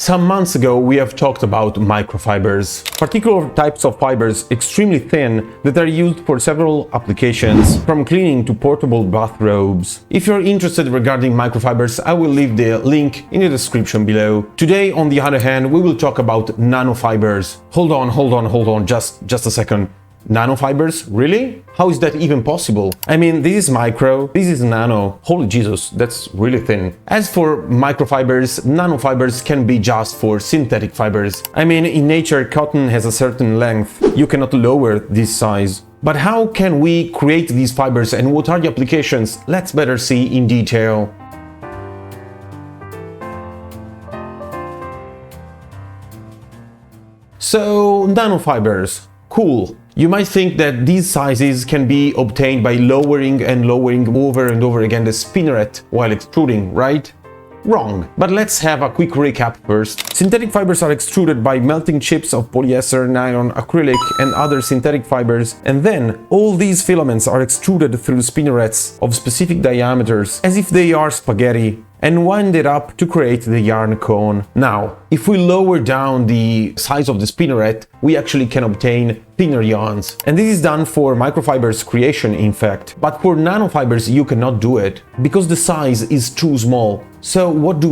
Some months ago we have talked about microfibers, particular types of fibers extremely thin that are used for several applications, from cleaning to portable bathrobes. If you're interested regarding microfibers, I will leave the link in the description below. Today, on the other hand, we will talk about nanofibers. Hold on, just a second. Nanofibers? Really? How is that even possible? I mean, this is micro, this is nano. Holy Jesus, that's really thin. As for microfibers, nanofibers can be just for synthetic fibers. I mean, in nature, cotton has a certain length. You cannot lower this size. But how can we create these fibers and what are the applications? Let's better see in detail. So, nanofibers. Cool. You might think that these sizes can be obtained by lowering over and over again the spinneret while extruding, right? Wrong. But let's have a quick recap first. Synthetic fibers are extruded by melting chips of polyester, nylon, acrylic and other synthetic fibers, and then all these filaments are extruded through spinnerets of specific diameters as if they are spaghetti, and wind it up to create the yarn cone. Now, if we lower down the size of the spinneret, we actually can obtain thinner yarns. And this is done for microfibers creation, in fact. But for nanofibers, you cannot do it, because the size is too small. So what do?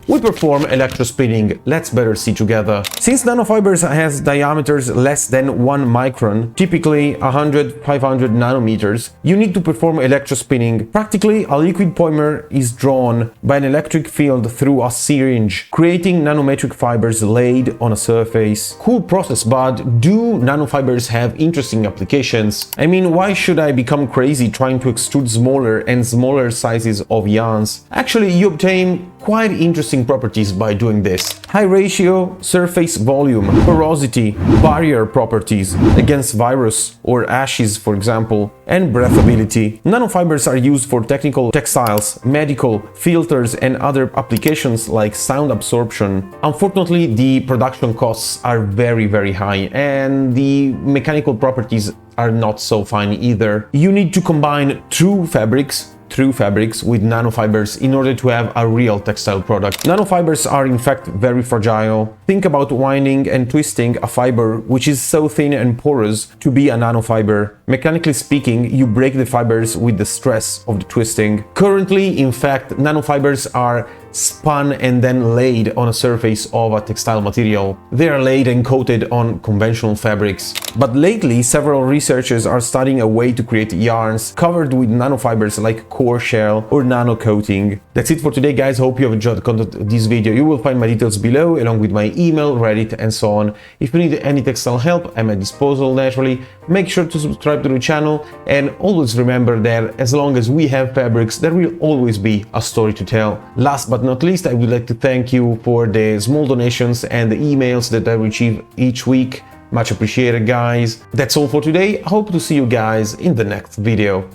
We perform electrospinning. Let's better see together. Since nanofibers has diameters less than 1 micron, typically 100-500 nanometers, you need to perform electrospinning. Practically, a liquid polymer is drawn by an electric field through a syringe, creating nanometric fibers laid on a surface. Cool process, but do nanofibers have interesting applications? I mean, why should I become crazy trying to extrude smaller and smaller sizes of yarns? Actually, you obtain quite interesting properties by doing this. High ratio, surface volume, porosity, barrier properties against virus or ashes, for example, and breathability. Nanofibers are used for technical textiles, medical, filters and other applications like sound absorption. Unfortunately, the production costs are very high and the mechanical properties are not so fine either. You need to combine true fabrics with nanofibers in order to have a real textile product. Nanofibers are in fact very fragile. Think about winding and twisting a fiber which is so thin and porous to be a nanofiber. Mechanically speaking, you break the fibers with the stress of the twisting. Currently, in fact, nanofibers are spun and then laid on a surface of a textile material. They are laid and coated on conventional fabrics. But lately, several researchers are studying a way to create yarns covered with nanofibers like core shell or nano coating. That's it for today, guys. Hope you have enjoyed the content of this video. You will find my details below along with my email, Reddit and so on. If you need any textile help, I'm at disposal naturally. Make sure to subscribe to the channel and always remember that as long as we have fabrics, there will always be a story to tell. Last but not least, I would like to thank you for the small donations and the emails that I receive each week. Much appreciated, guys. That's all for today. I hope to see you guys in the next video.